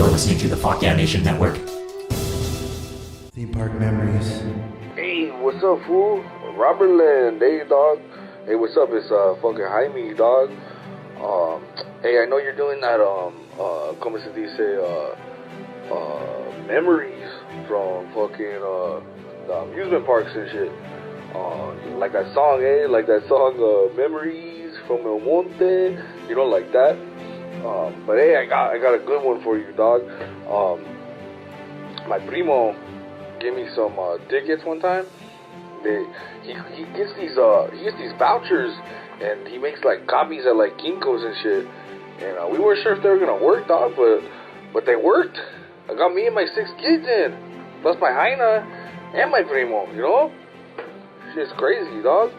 You're listening to the Fuck Yeah Nation Network. Theme park memories. Hey, what's up, fool? Robertland, hey, dog. Hey, what's up? It's fucking Jaime, dog. Hey, I know you're doing that. Como se dice, memories from fucking the amusement parks and shit. Like that song, like that song, Memories from El Monte. You know, like that. But hey, I got a good one for you, dog. My primo gave me some tickets one time. He gets these vouchers, and he makes like copies at like Kinko's and shit. And we weren't sure if they were gonna work, dog, but they worked. I got me and my 6 kids in, plus my Jaina and my primo. You know, shit's crazy, dog.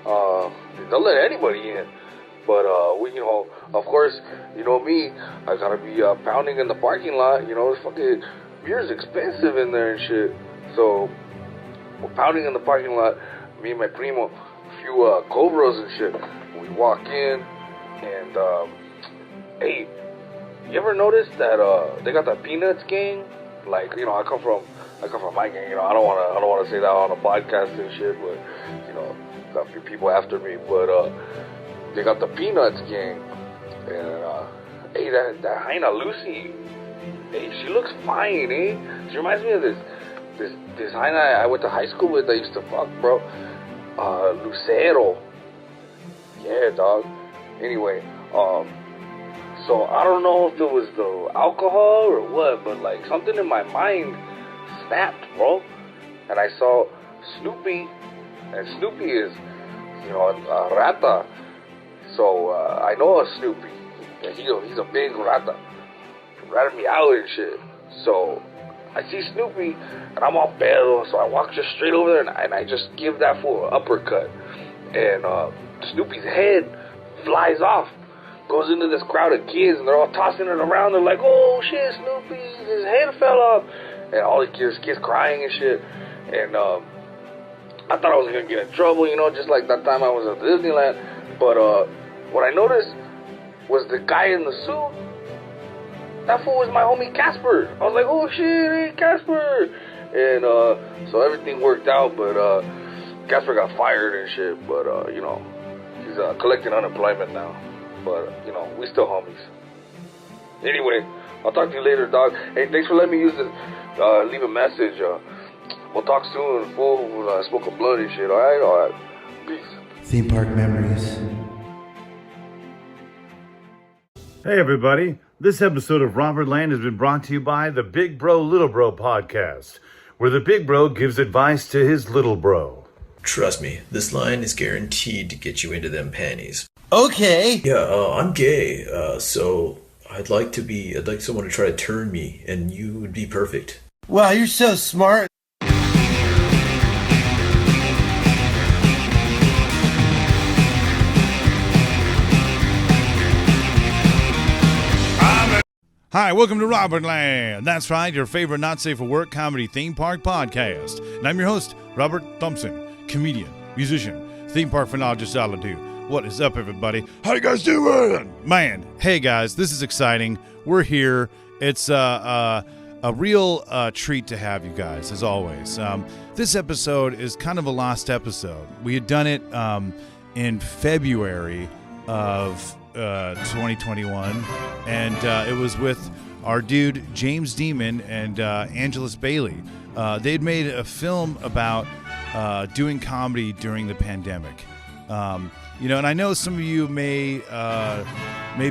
Don't let anybody in. But we, you know, of course, you know me, I gotta be pounding in the parking lot. You know, fucking beer's expensive in there and shit. So we're pounding in the parking lot. Me and my primo, a few Cobras and shit. We walk in, and hey, you ever notice that they got the Peanuts gang? Like, you know, I come from my gang. You know, I don't wanna say that on a podcast and shit, but you know, got a few people after me, but they got the Peanuts gang, and hey, that Jaina Lucy, hey, she looks fine, eh? She reminds me of this Jaina I went to high school with. I used to fuck, bro. Lucero. Yeah, dog. Anyway, so I don't know if it was the alcohol or what, but like something in my mind snapped, bro. And I saw Snoopy, and Snoopy is, you know, a rata. So I know a Snoopy. He's a big rata. Ratted me out and shit. So I see Snoopy, and I'm all pedo, so I walk just straight over there, and I just give that fool an uppercut. And Snoopy's head flies off, goes into this crowd of kids, and they're all tossing it around. They're like, oh shit, Snoopy, his head fell off. And all the kids crying and shit. And I thought I was going to get in trouble, you know, just like that time I was at Disneyland. But what I noticed was the guy in the suit. That fool was my homie Casper. I was like, oh shit, hey Casper. And so everything worked out, but Casper got fired and shit. But you know, he's collecting unemployment now. But you know, we still homies. Anyway, I'll talk to you later, dog. Hey, thanks for letting me use this. Leave a message. We'll talk soon. Fool, smoke a blood and shit. All right. Peace. Theme park memories. Hey everybody, this episode of Robertland has been brought to you by the Big Bro Little Bro podcast, where the big bro gives advice to his little bro. Trust me, this line is guaranteed to get you into them panties. Okay. Yeah, I'm gay, so I'd like someone to try to turn me, and you would be perfect. Wow, you're so smart. Hi, welcome to Robertland. That's right, your favorite not safe for work comedy theme park podcast. And I'm your host, Robert Thompson, comedian, musician, theme park phrenologist, all I do. What is up, everybody? How you guys doing? Man, hey guys, this is exciting. We're here. It's a real treat to have you guys, as always. This episode is kind of a lost episode. We had done it in February of 2021, and it was with our dude James Demon and Angelus Bailey. They'd made a film about doing comedy during the pandemic. You know, and I know some of you may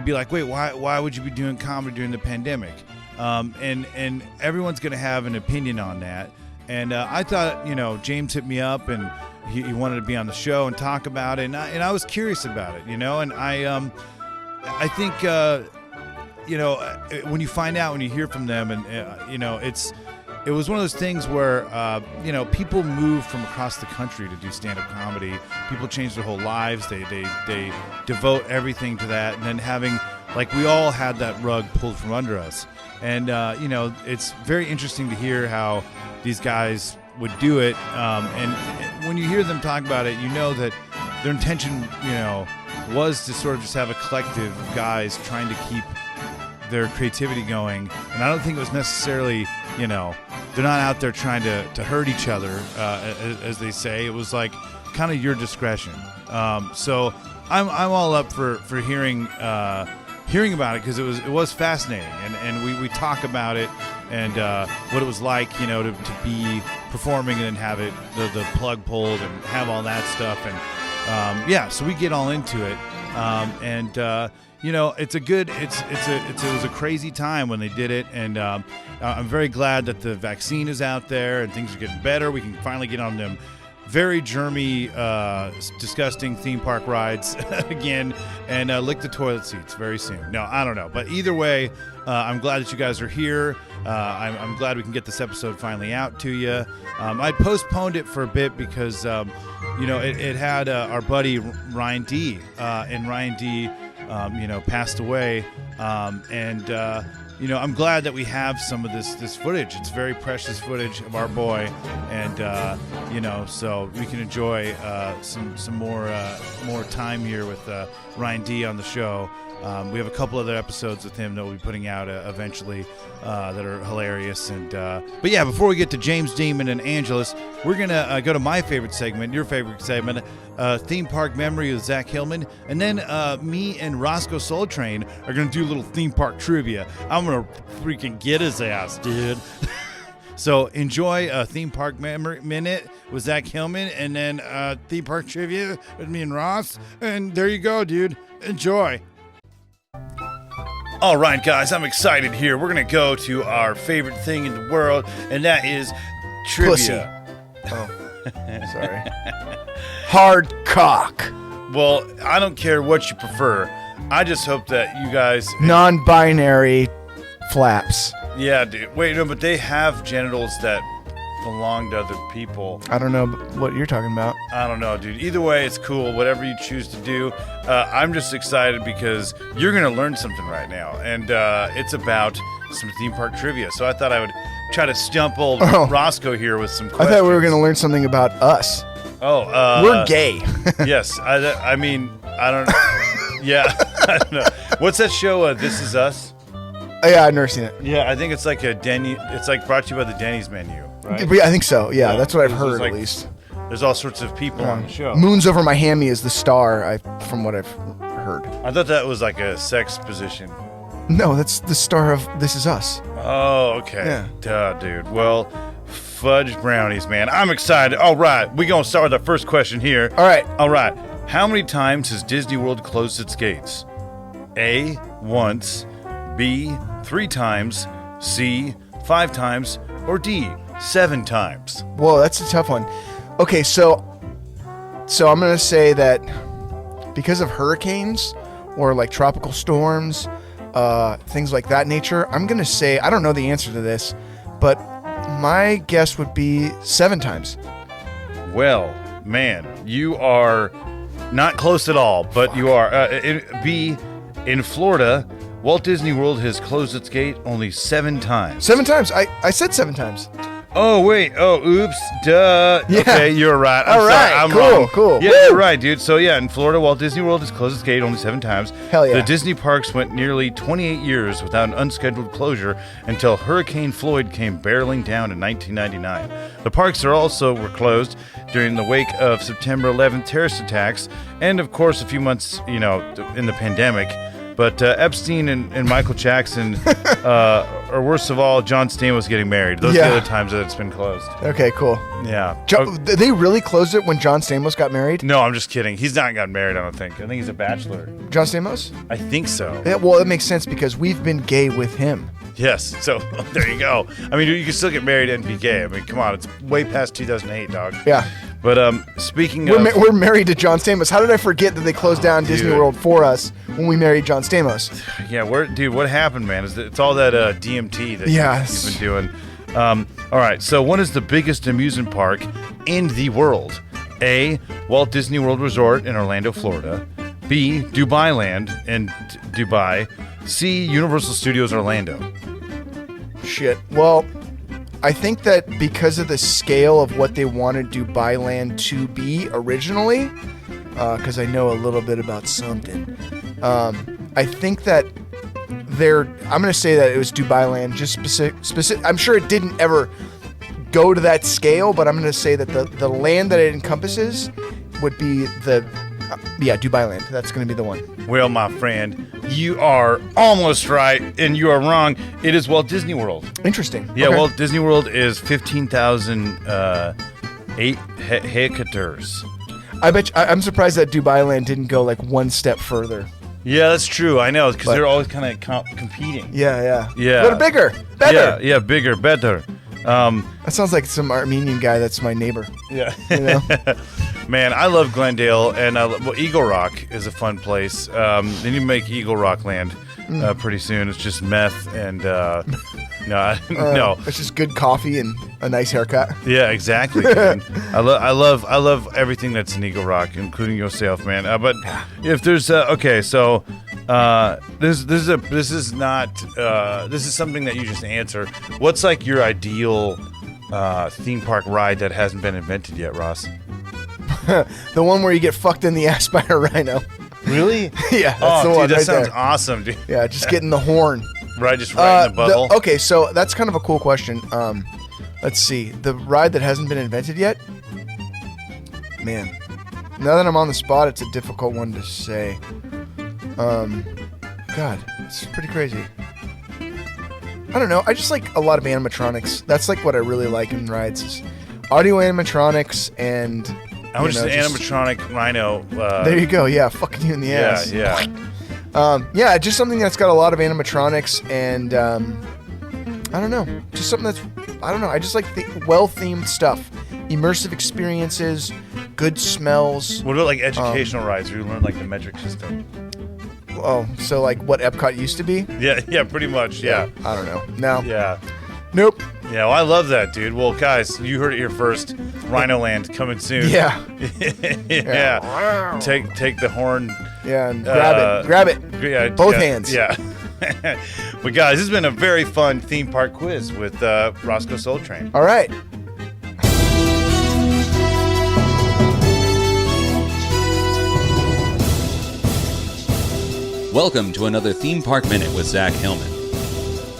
be like, wait, why would you be doing comedy during the pandemic? And everyone's going to have an opinion on that. And I thought, you know, James hit me up and he wanted to be on the show and talk about it, and I was curious about it, you know, and I think you know, when you find out, when you hear from them, and you know, it was one of those things where you know, people move from across the country to do stand-up comedy. People change their whole lives. They devote everything to that, and then having, like, we all had that rug pulled from under us, and you know, it's very interesting to hear how these guys would do it, and when you hear them talk about it, you know that their intention, you know, was to sort of just have a collective of guys trying to keep their creativity going, and I don't think it was necessarily, they're not out there trying to hurt each other, as they say. It was like kind of your discretion. So I'm all up for hearing about it, because it was fascinating, and we talk about it and what it was like, to be performing and then have it the plug pulled and have all that stuff, and so we get all into it, and it was a crazy time when they did it, and I'm very glad that the vaccine is out there and things are getting better. We can finally get on them very germy, disgusting theme park rides again, and lick the toilet seats very soon. No, I don't know. But either way, I'm glad that you guys are here. I'm glad we can get this episode finally out to you. I postponed it for a bit because, it had our buddy Ryan D. And Ryan D., passed away. I'm glad that we have some of this footage. It's very precious footage of our boy, and so we can enjoy some more time here with Ryan D on the show. We have a couple other episodes with him that we'll be putting out eventually that are hilarious. But yeah, before we get to James Demon and Angelus, we're gonna go to my favorite segment, your favorite segment, Theme Park Memory with Zack Hillman, and then me and Rossco Soletrain are gonna do a little theme park trivia. I'm gonna freaking get his ass, dude. So enjoy a Theme Park Memory Minute with Zack Hillman, and then Theme Park Trivia with me and Ross, and there you go, dude. Enjoy. All right, guys, I'm excited here. We're going to go to our favorite thing in the world, and that is trivia. Pussy. Oh, sorry. Hard cock. Well, I don't care what you prefer. I just hope that you guys... Non-binary flaps. Yeah, dude. Wait, no, but they have genitals that belong to other people. I don't know what you're talking about. I don't know, dude. Either way, it's cool. Whatever you choose to do. I'm just excited because you're going to learn something right now. And it's about some theme park trivia. So I thought I would try to stump old Rossco here with some questions. I thought we were going to learn something about us. Oh, we're gay. Yes. I mean, I don't know. Yeah. I don't know. What's that show? This Is Us? Oh, yeah, I've never seen it. Yeah, I think it's like a Denny. It's like brought to you by the Denny's menu, right? I think so. Yeah, that's what I've heard, like, at least. There's all sorts of people on the show. Moons Over My Hammy is the star, from what I've heard. I thought that was like a sex position. No, that's the star of This Is Us. Oh, okay. Yeah. Duh, dude. Well, fudge brownies, man. I'm excited. All right, we're going to start with our first question here. All right. All right. How many times has Disney World closed its gates? A, once. B, 3 times. C, 5 times. Or D, 7 times. Whoa, that's a tough one. Okay, so I'm going to say that because of hurricanes or like tropical storms, things like that nature, I'm going to say, I don't know the answer to this, but my guess would be 7 times. Well, man, you are not close at all, but you are. B, in Florida, Walt Disney World has closed its gate only 7 times. 7 times? I said 7 times. Oh, wait. Oh, oops. Duh. Yeah. Okay, you're right. All right. I'm cool, wrong. cool. Yeah, Woo! you're right, dude. So, yeah, in Florida, Walt Disney World has closed its gate only 7 times. Hell yeah. The Disney parks went nearly 28 years without an unscheduled closure until Hurricane Floyd came barreling down in 1999. The parks were closed during the wake of September 11th terrorist attacks and, of course, a few months, in the pandemic. But Epstein and Michael Jackson, or worst of all, John Stamos getting married. Those are the other times that it's been closed. Okay, cool. Yeah. They really closed it when John Stamos got married? No, I'm just kidding. He's not gotten married, I don't think. I think he's a bachelor. John Stamos? I think so. Yeah, well, that makes sense because we've been gay with him. Yes. So there you go. I mean, you can still get married and be gay. I mean, come on. It's way past 2008, dog. Yeah. But speaking of... We're married to John Stamos. How did I forget that they closed down Disney World for us when we married John Stamos? Yeah, dude, what happened, man? It's all that DMT that you've been doing. All right, so what is the biggest amusement park in the world? A, Walt Disney World Resort in Orlando, Florida. B, Dubai Land in Dubai. C, Universal Studios Orlando. Shit. Well, I think that because of the scale of what they wanted Dubai Land to be originally, because I know a little bit about something, I think that I'm gonna say that it was Dubai Land. Just specific. I'm sure it didn't ever go to that scale, but I'm gonna say that the land that it encompasses would be Dubai Land. That's gonna be the one. Well, my friend, you are almost right, and you are wrong. It is Walt Disney World. Interesting. Yeah, Okay. Walt Disney World is 15,008 hectares. I'm surprised that Dubai Land didn't go like one step further. Yeah, that's true. I know, because But- they're always kind of competing. Yeah. Yeah. A little bigger, better. Yeah, bigger, better. That sounds like some Armenian guy that's my neighbor. Yeah. You know? Man, I love Glendale, and Eagle Rock is a fun place. Then you make Eagle Rock Land pretty soon. It's just meth and no. It's just good coffee and a nice haircut. Yeah, exactly. Man. I love everything that's in Eagle Rock, including yourself, man. But if there's okay, so this is something that you just answer. What's like your ideal theme park ride that hasn't been invented yet, Ross? The one where you get fucked in the ass by a rhino. Really? Yeah, that's the dude, one that right sounds there. awesome, dude. Yeah, just getting the horn. Right, just right in the butthole. Okay, so that's kind of a cool question. Let's see. The ride that hasn't been invented yet? Man. Now that I'm on the spot, it's a difficult one to say. God, it's pretty crazy. I don't know. I just like a lot of animatronics. That's like what I really like in rides is audio animatronics and I was just an animatronic rhino. There you go. Yeah, fucking you in the ass. Yeah. Yeah, just something that's got a lot of animatronics and I don't know, just something that's I just like the well-themed stuff, immersive experiences, good smells. What about like educational rides where you learn like the metric system? Oh, so like what Epcot used to be? Yeah, pretty much. Yeah. I don't know. No. Yeah. Nope. Yeah, well, I love that, dude. Well, guys, you heard it here first. Rhino Land coming soon. Yeah. Yeah. Take the horn. Yeah, and grab it. Yeah, Both hands. Yeah. But guys, this has been a very fun theme park quiz with Rossco Soletrain. All right. Welcome to another Theme Park Minute with Zack Hillman.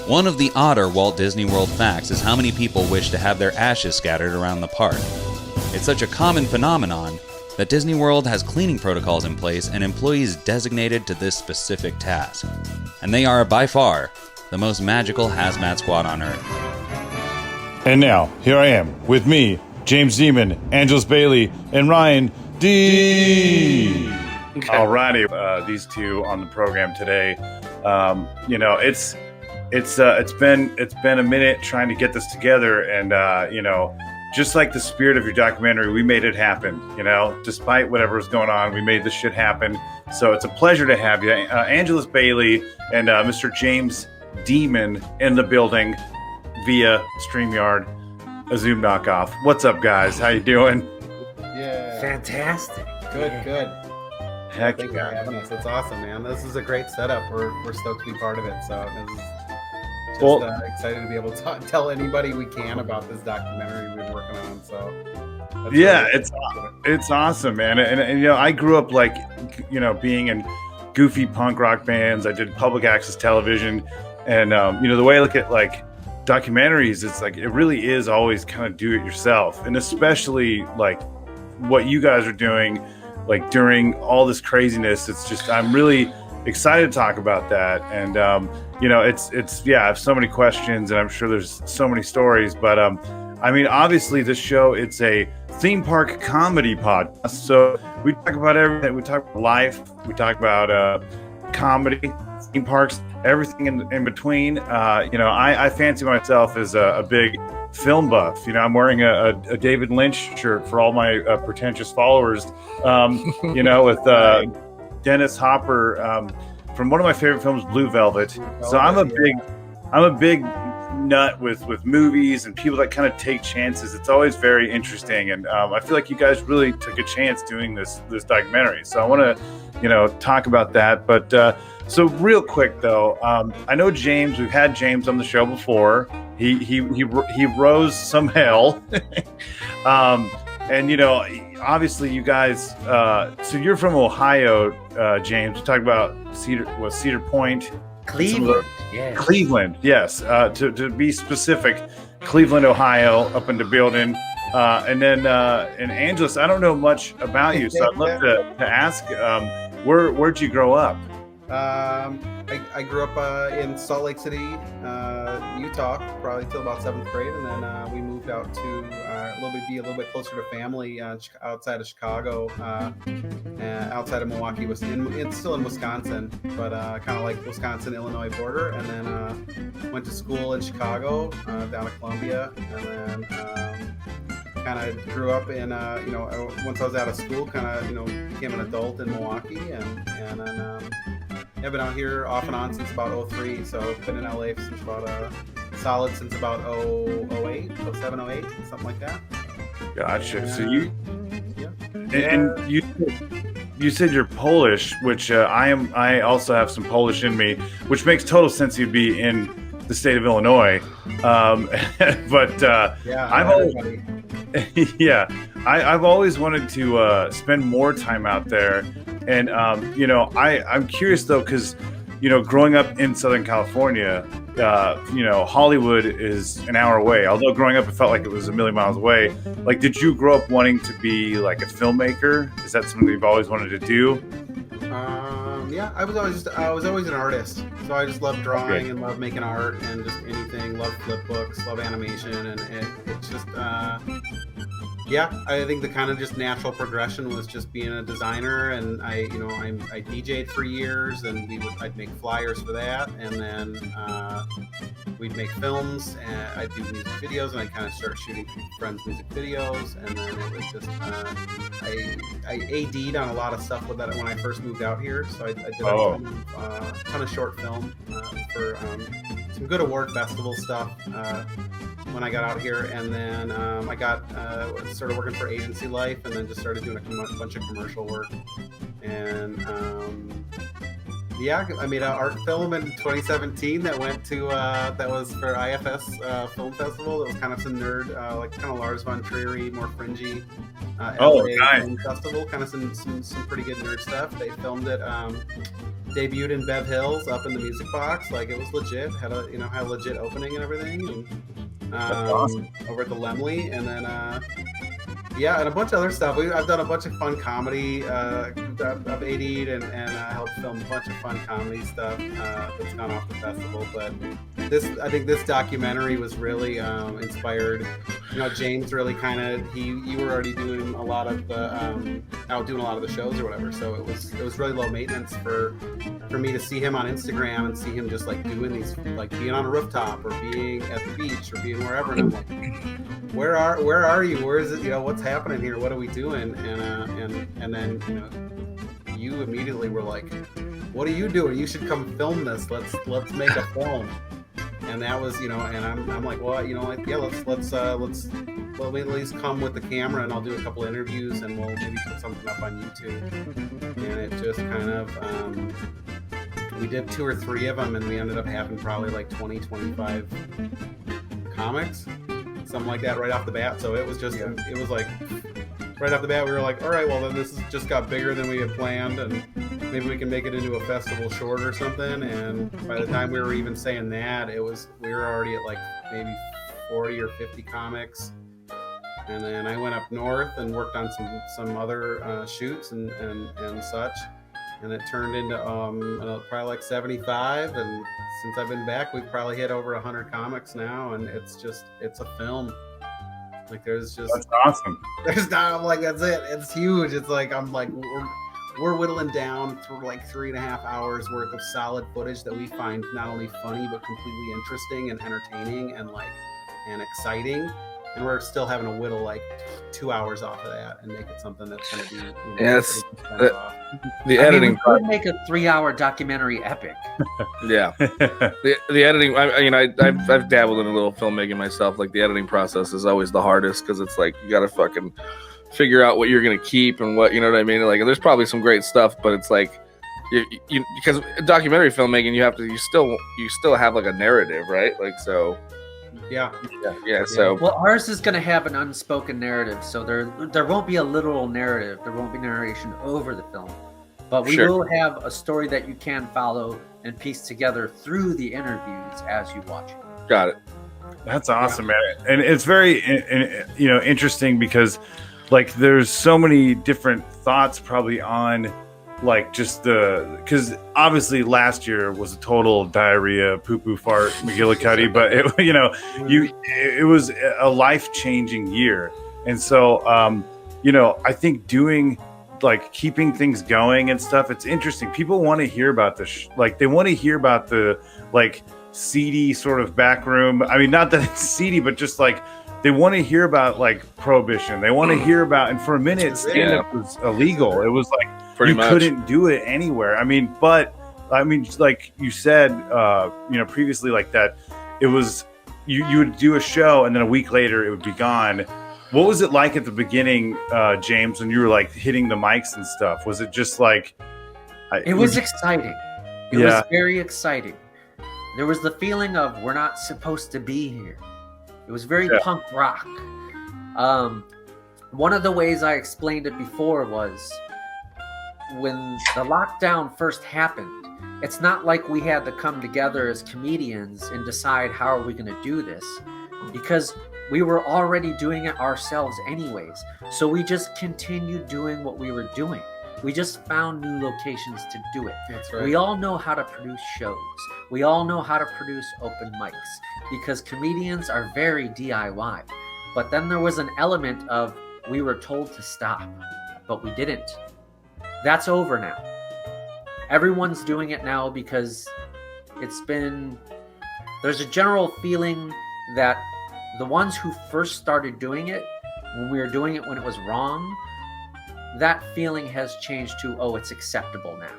One of the odder Walt Disney World facts is how many people wish to have their ashes scattered around the park. It's such a common phenomenon that Disney World has cleaning protocols in place and employees designated to this specific task. And they are, by far, the most magical hazmat squad on Earth. And now, here I am, with me, James Demon, Angelus Bailey, and Ryan D. Alrighty, these two on the program today. It's been a minute trying to get this together, and just like the spirit of your documentary, we made it happen. Despite whatever's going on, we made this shit happen. So it's a pleasure to have you, Angelus Bailey and Mr. James Demon in the building via StreamYard, a Zoom knockoff. What's up, guys? How you doing? Yeah. Fantastic. Good. Heck Thank you for yeah. having us. It's awesome, man. This is a great setup. We're stoked to be part of it. So this is just Well- excited to be able to tell anybody we can about this documentary we've been working on. So that's Yeah, really it's awesome, man. And I grew up like, being in goofy punk rock bands. I did public access television, and the way I look at like documentaries, it's like it really is always kind of do it yourself, and especially like what you guys are doing, like during all this craziness. It's just I'm really excited to talk about that, and it's I have so many questions, and I'm sure there's so many stories, but obviously this show, it's a theme park comedy podcast, so we talk about everything. We talk about life, we talk about comedy, theme parks, everything in between. I fancy myself as a big film buff. I'm wearing a David Lynch shirt for all my pretentious followers, with Dennis Hopper from one of my favorite films, Blue Velvet. So I'm a big nut with movies and people that kind of take chances. It's always very interesting, and I feel like you guys really took a chance doing this documentary. So I want to talk about that. But so real quick though, I know James. We've had James on the show before. He rose some hell, and obviously you guys. So you're from Ohio, James. We talked about Cedar Point. Cleveland. Yeah. Cleveland, yes. To be specific, Cleveland, Ohio, up in the building. And then in Angeles, I don't know much about you, so I'd love to ask, where'd you grow up? I grew up in Salt Lake City, Utah, probably till about 7th grade, and then we moved out to be a little bit closer to family outside of Chicago, outside of Milwaukee. It's still in Wisconsin, but kind of like Wisconsin-Illinois border. And then went to school in Chicago, down at Columbia, and then kind of grew up in once I was out of school, kind of became an adult in Milwaukee, and then. I've been out here off and on since about 03, so I've been in LA since about solid since about 08, 07, 08, something like that. Gotcha. So you, and you said you're Polish, which I am. I also have some Polish in me, which makes total sense. You'd be in the state of Illinois, but I've always wanted to spend more time out there. And, I'm curious, though, because, growing up in Southern California, Hollywood is an hour away. Although growing up, it felt like it was a million miles away. Like, did you grow up wanting to be like a filmmaker? Is that something you've always wanted to do? Yeah, I was always an artist. So I just love drawing and love making art and just anything. Love flip books, love animation, and it's just I think the kind of just natural progression was just being a designer, and I DJ'd for years, and I'd make flyers for that, and then we'd make films, and I'd do music videos, and I'd kind of start shooting friends' music videos, and then it was just I AD'd on a lot of stuff with that when I first moved out here, so I did a ton of short film for some good award festival stuff when I got out here, and then I got started working for agency life, and then just started doing a bunch of commercial work, and I made an art film in 2017 that went to that was for IFS Film Festival. That was kind of some nerd, like kind of Lars von Trier, more fringy LA film festival, kind of some pretty good nerd stuff. They filmed it, debuted in Bev Hills up in the Music Box, like it was legit, had a legit opening and everything, and awesome. Over at the Lemley, and then and a bunch of other stuff. I've done a bunch of fun comedy. I've AD'd and helped film a bunch of fun comedy stuff that's gone off the festival. But I think this documentary was really inspired. James really kind of you were already doing a lot of doing a lot of the shows or whatever. So it was really low maintenance for me to see him on Instagram and see him just like doing these, like being on a rooftop or being at the beach or being wherever. And I'm like, where are you? Where is it? What's happening here? What are we doing? And then you immediately were like, what are you doing? You should come film this. Let's make a film. And that was, and I'm like, well, let's let me at least come with the camera, and I'll do a couple interviews, and we'll maybe put something up on YouTube. And it just kind of, we did 2 or 3 of them, and we ended up having probably like 20, 25 comics, something like that right off the bat. So it was just, it was like, right off the bat, we were like, all right, well, then this has just got bigger than we had planned, and maybe we can make it into a festival short or something. And by the time we were even saying that, we were already at like maybe 40 or 50 comics. And then I went up north and worked on some other shoots and such. And it turned into probably like 75. And since I've been back, we've probably hit over 100 comics now. And it's a film. Like that's awesome. There's not, I'm like, that's it. It's huge. It's like, I'm like, we're whittling down through like 3.5 hours worth of solid footage that we find not only funny, but completely interesting and entertaining and exciting. And we're still having to whittle like 2 hours off of that and make it something that's going to be, the editing. We could make a 3-hour documentary epic. Yeah, the editing. I've dabbled in a little filmmaking myself. Like the editing process is always the hardest because it's like you got to fucking figure out what you're going to keep and what, you know what I mean. Like there's probably some great stuff, but it's like you because documentary filmmaking you still have like a narrative, right? Like so. Yeah. So well, ours is going to have an unspoken narrative, so there won't be a literal narrative. There won't be narration over the film. But we Sure. will have a story that you can follow and piece together through the interviews as you watch it. Got it. That's awesome, man. And it's very, interesting because, like, there's so many different thoughts probably on, like, just because obviously last year was a total diarrhea, poo-poo fart, McGillicuddy, but it was a life-changing year. And so, I think doing, like, keeping things going and stuff, it's interesting. People want to hear about this. Like, they want to hear about the, like, seedy sort of back room. I mean, not that it's seedy, but just like they want to hear about like prohibition. They want to hear about, and for a minute, stand-up was illegal. It was like Pretty you much. couldn't do it anywhere. I mean, like you said, previously, like that, it was you would do a show and then a week later it would be gone. What was it like at the beginning, James, when you were like hitting the mics and stuff? Was it just like It was exciting. It was very exciting. There was the feeling of we're not supposed to be here. It was very punk rock. One of the ways I explained it before was when the lockdown first happened, it's not like we had to come together as comedians and decide how are we going to do this, because we were already doing it ourselves anyways. So we just continued doing what we were doing. We just found new locations to do it. That's right. We all know how to produce shows. We all know how to produce open mics because comedians are very DIY. But then there was an element of we were told to stop, but we didn't. That's over now. Everyone's doing it now because there's a general feeling that the ones who first started doing it, when we were doing it when it was wrong, that feeling has changed to, oh, it's acceptable now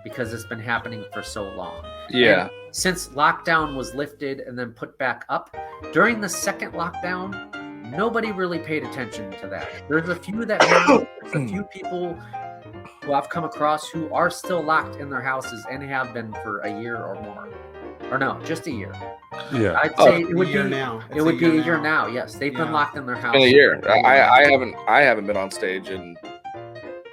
because it's been happening for so long. Yeah. And since lockdown was lifted and then put back up, during the second lockdown, nobody really paid attention to that. There's a few that have, there's a few people who I've come across who are still locked in their houses and have been for a year or more. Or no, just a year. Yeah. I'd say it would be now. It would be a year now. Yes, they've been locked in their house. In a year. I haven't been on stage in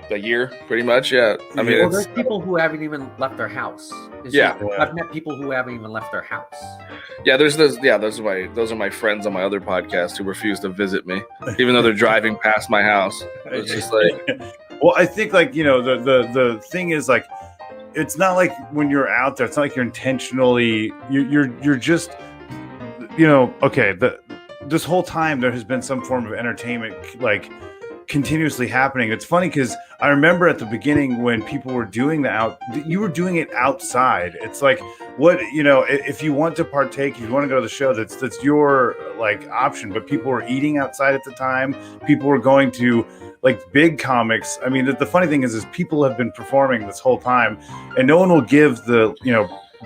a year, pretty much. Yeah. I mean, Well, there's people who haven't even left their house. I've met people who haven't even left their house. Yeah, those are my friends on my other podcast who refuse to visit me, even though they're driving past my house. It's just like, well, I think like the thing is like, it's not like when you're out there, it's not like you're intentionally you're just okay. This whole time there has been some form of entertainment like continuously happening. It's funny because I remember at the beginning when people were doing you were doing it outside. It's like, what, if you want to partake, if you want to go to the show, that's your like option. But people were eating outside at the time. People were going to like big comics. I mean, the funny thing is people have been performing this whole time, and no one will give the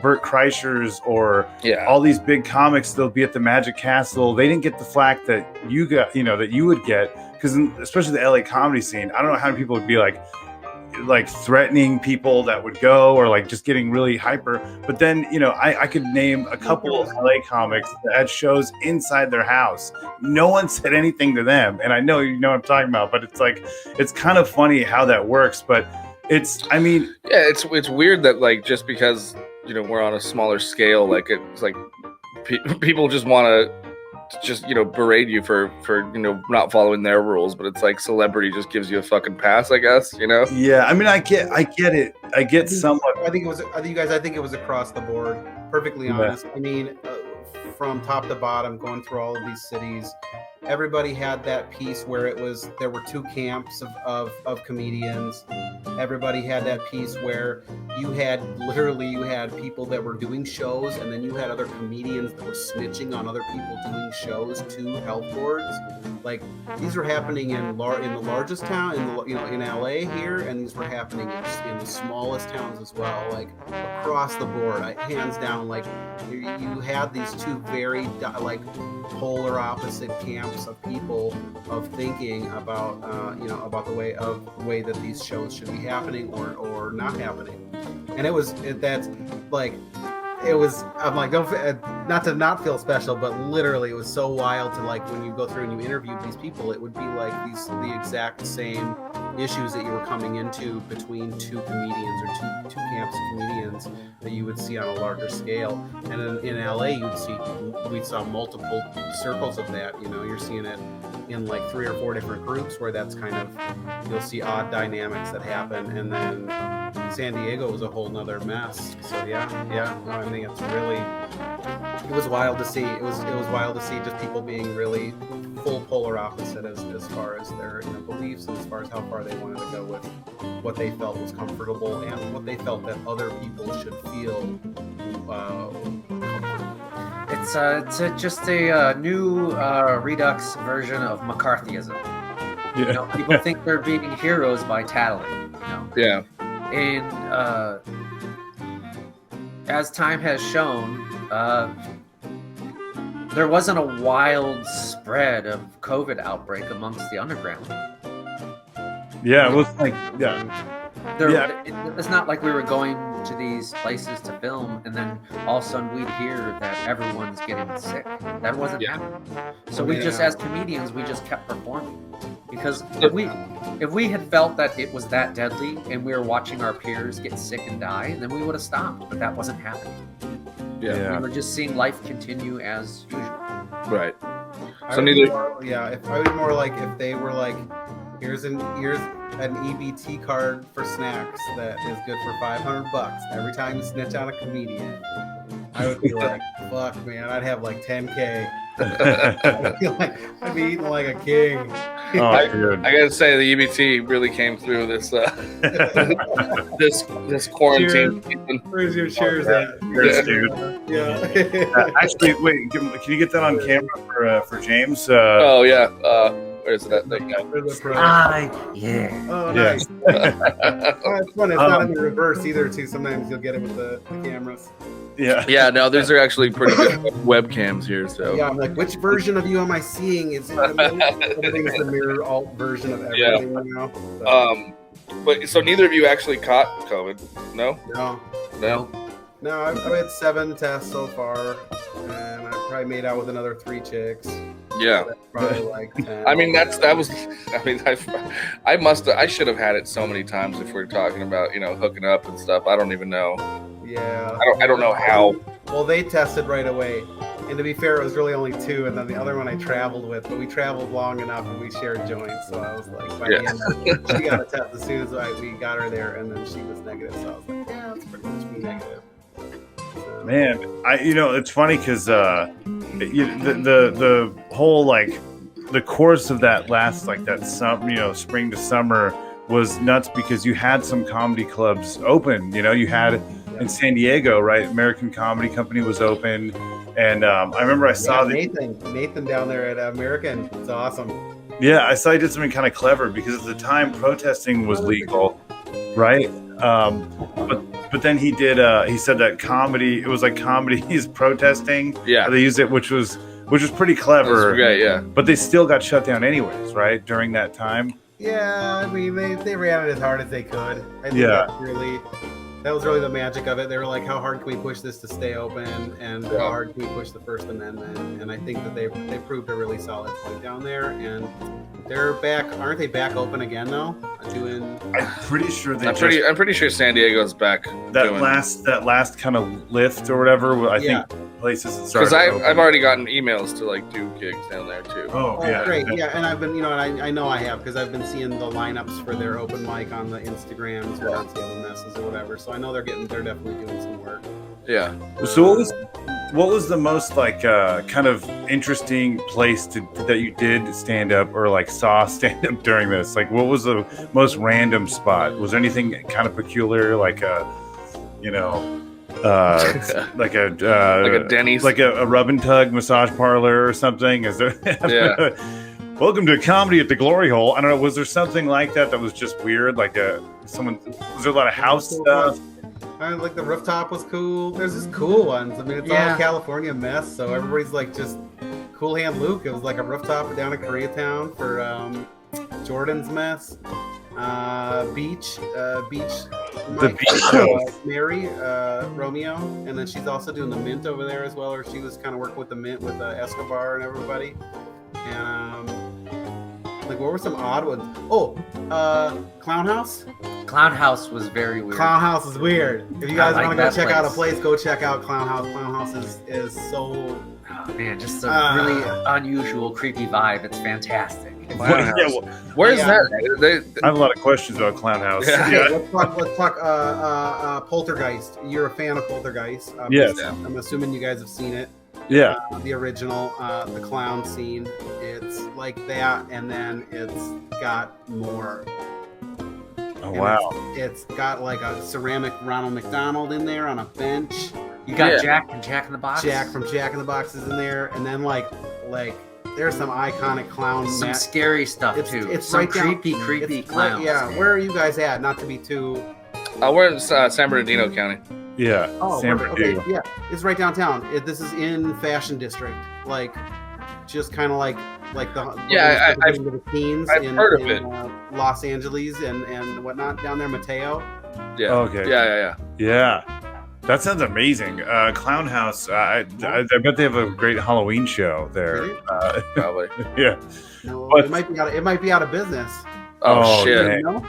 Bert Kreischer's or all these big comics. They'll be at the Magic Castle. They didn't get the flack that you got, that you would get. Because especially the LA comedy scene, I don't know how many people would be like threatening people that would go or like just getting really hyper. But then, I could name a couple of LA comics that had shows inside their house. No one said anything to them. And I know you know what I'm talking about, but it's like, it's kind of funny how that works. But it's weird that like, just because, we're on a smaller scale, like it's like people just want to berate you for not following their rules, but it's like celebrity just gives you a fucking pass, I guess. Yeah, I mean, I get it. I get somewhat. I think it was across the board. Perfectly honest. I mean, from top to bottom, going through all of these cities, everybody had that piece where there were two camps of comedians. Everybody had that piece where you had people that were doing shows, and then you had other comedians that were snitching on other people doing shows to health boards. Like, these were happening in the largest town in LA here, and these were happening in the smallest towns as well, like across the board. Hands down, like you had these two very like polar opposite camps of people of thinking about about the way that these shows should be happening or not happening. And I'm like, not to not feel special, but literally it was so wild to, like, when you go through and you interviewed these people, it would be like the exact same issues that you were coming into between two comedians or two camps of comedians that you would see on a larger scale. And in LA, we saw multiple circles of that. You know, you're seeing it in like 3 or 4 different groups where that's kind of, you'll see odd dynamics that happen. And then San Diego was a whole nother mess. So yeah, no, I think it's really, it was wild to see. It was wild to see just people being really full polar opposite as far as their beliefs and as far as how far they wanted to go with what they felt was comfortable and what they felt that other people should feel comfortable. It's just a new redux version of McCarthyism. Yeah. You know, people think they're being heroes by tattling. You know? Yeah. And as time has shown, there wasn't a wild spread of COVID outbreak amongst the underground. Yeah, it was like, yeah. It's not like we were going to these places to film and then all of a sudden we'd hear that everyone's getting sick. That wasn't happening. So we just, as comedians, we just kept performing. Because if we had felt that it was that deadly and we were watching our peers get sick and die, then we would have stopped. But that wasn't happening. Yeah. We were just seeing life continue as usual. Right. I So would neither. be more, if I would be more like if they were like, here's an EBT card for snacks that is good for $500 every time you snitch on a comedian. I would be like, fuck, man, I'd have like 10K. I'd be eating like a king. I gotta say, the EBT really came through this this quarantine season. Where's your cheers at? Cheers, dude. Yeah. Actually, wait, can you get that on camera for James? Oh yeah. Where's that thing? Yeah. Oh, nice. It's fun. It's not in the reverse either, too. Sometimes you'll get it with the cameras. Yeah. Yeah, no, these are actually pretty good webcams here. So yeah, I'm like, which version of you am I seeing? Is it everything's the mirror alt version of everything now? So. But so neither of you actually caught COVID? No. No, I've had 7 tests so far, and I've probably made out with another 3 chicks. Yeah. That's probably like 10. I mean, I should have had it so many times if we're talking about, hooking up and stuff. I don't even know. Yeah. I don't know how. Well, they tested right away. And to be fair, it was really only 2, and then the other one I traveled with. But we traveled long enough, and we shared joints. So I was like, by the end, she got a test as soon as we got her there, and then she was negative. So I was like, yeah, it's pretty much me negative. So. Man, it's funny because the whole the course of that last that spring to summer was nuts because you had some comedy clubs open. You had in San Diego, right? American Comedy Company was open, and I remember I saw Nathan down there at American. It's awesome. Yeah, I saw he did something kind of clever because at the time protesting was legal, right? But then he did. He said that comedy. It was like comedy is protesting. Yeah, they used it, which was pretty clever. Right. Yeah. But they still got shut down anyways, right? During that time. Yeah, I mean they ran it as hard as they could. I think that was really the magic of it. They were like, how hard can we push this to stay open, and how hard can we push the First Amendment? And I think that they proved a really solid point down there. And they're back. Aren't they back open again though? I'm pretty sure I'm pretty sure San Diego's back. That last kind of lift or whatever. I think places because I've already gotten emails to do gigs down there too. Oh yeah, great. Yeah, and I've been I know I have because I've been seeing the lineups for their open mic on the Instagram as well as the other messes or whatever. So I know they're definitely doing some work. Yeah. So what was the most kind of interesting place that you did stand up or saw stand up during this? What was the most random spot? Was there anything kind of peculiar like a Denny's, like a rub and tug massage parlor or something? Is there? Yeah. Welcome to Comedy at the Glory Hole. I don't know. Was there something like that was just weird? Was there a lot of house stuff? Like the rooftop was cool. There's just cool ones. I mean, it's all California mess, so everybody's just Cool Hand Luke. It was like a rooftop down in Koreatown for Jordan's mess. Beach, Mary, Romeo, and then she's also doing the Mint over there as well, or she was kind of working with the Mint with Escobar and everybody. And Like, what were some odd ones? Oh, Clown House. Clown House was very weird. Clown House is weird. If you guys I like want to go that check out a place. place, go check out Clown House. Clown House is so. Oh, man, just a really unusual, creepy vibe. It's fantastic. Yeah, well, Where's Yeah. that? I have a lot of questions about Clown House. Yeah. Yeah. Let's talk Poltergeist. You're a fan of Poltergeist. Yes. I'm assuming you guys have seen it. Yeah. The original, the clown scene. It's like that, and then it's got more. Oh, And wow. It's got like a ceramic Ronald McDonald in there on a bench. You got Yeah. Jack from Jack in the Box. Jack from Jack in the Box is in there, and then like there's some iconic clown. Some scary stuff too. It's Some right down- creepy it's clowns. Right, yeah, where are you guys at? Not to be too. We're in San Bernardino County. Yeah. San okay, Bernardino. yeah, it's right downtown. This is in Fashion District, like just kind of like the Yeah, the teens I've in, heard of in, Los Angeles and whatnot down there, Mateo. Yeah. Okay. Yeah. Yeah. That sounds amazing. Clown House. I bet they have a great Halloween show there. Really? Probably. Yeah. No, But- it might be out of business. Oh, shit. dang. You know?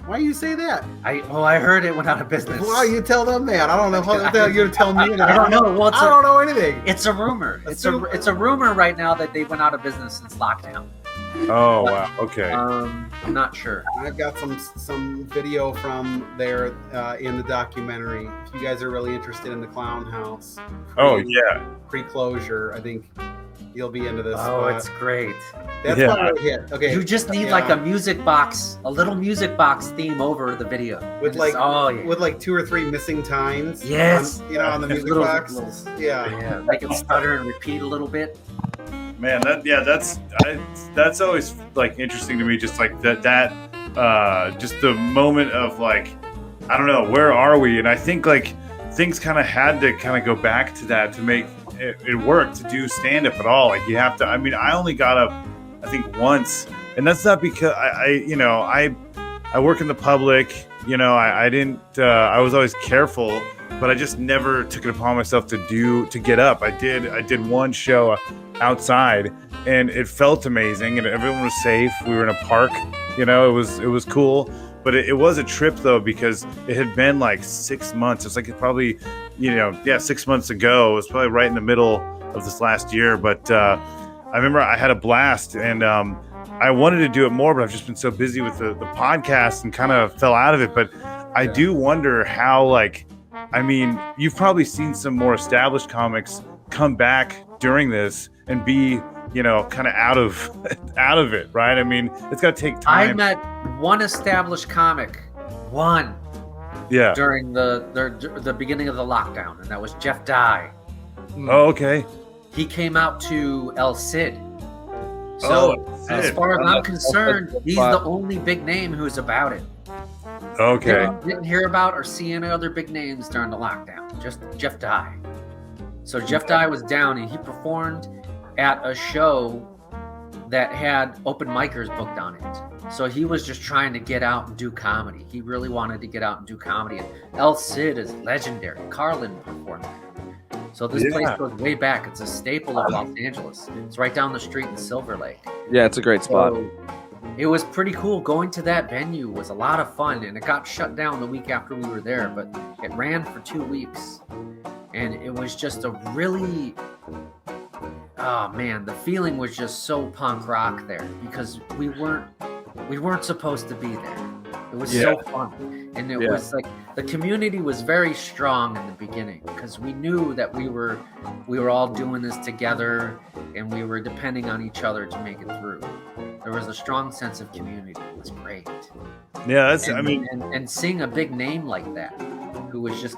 Why you say that? I heard it went out of business. Why you tell them that? I don't know what you're gonna tell me. I don't know. Well, I don't know anything. It's a rumor. It's a rumor right now that they went out of business since lockdown. Oh, wow. Okay. I'm not sure. I've got some video from there in the documentary. If you guys are really interested in the Clown House, Oh, yeah. pre-closure, I think you'll be into this. Oh, it's great. that's Yeah. what I hit. Okay, You just need like a music box, a little music box theme over the video. with It's- like oh yeah. with like 2 or 3 missing tines. Yes. on the music Little- box. little- Yeah. Yeah, make it stutter and repeat a little bit. Man, that's always like interesting to me. Just like just the moment of like, I don't know, where are we? And I think like things kind of had to kind of go back to that to make it work to do stand up at all. Like you have to. I mean, I only got up, I think once, and that's not because I work in the public. You know, I didn't. I was always careful. But I just never took it upon myself to get up. I did one show outside, and it felt amazing, and everyone was safe. We were in a park, you know. It was cool, but it was a trip though because it had been like 6 months. It's like it probably, 6 months ago. It was probably right in the middle of this last year. But I remember I had a blast, and I wanted to do it more, but I've just been so busy with the podcast and kind of fell out of it. But I do wonder how like. I mean, you've probably seen some more established comics come back during this and be, kind of out of it, right? I mean, it's got to take time. I met one established comic, Yeah. during the beginning of the lockdown, and that was Jeff Dye. Oh, okay. He came out to El Cid. Oh, So, El as Cid. far as I'm That's concerned, a he's spot. the only big name who's about it. Okay. Didn't hear about or see any other big names during the lockdown. Just Jeff Dye. So Jeff Dye was down, and he performed at a show that had open micers booked on it. So he was just trying to get out and do comedy. He really wanted to get out and do comedy. And El Cid is legendary. Carlin performed there. So this place goes way back. It's a staple of Los Angeles. It's right down the street in Silver Lake. Yeah, it's a great spot. So it was pretty cool. Going to that venue was a lot of fun, and it got shut down the week after we were there, but it ran for 2 weeks. And it was just a really, oh man, the feeling was just so punk rock there because we weren't supposed to be there. It was so fun. And it was like the community was very strong in the beginning because we knew that we were all doing this together and we were depending on each other to make it through. There was a strong sense of community. It was great. Yeah, that's. And seeing a big name like that, who was just,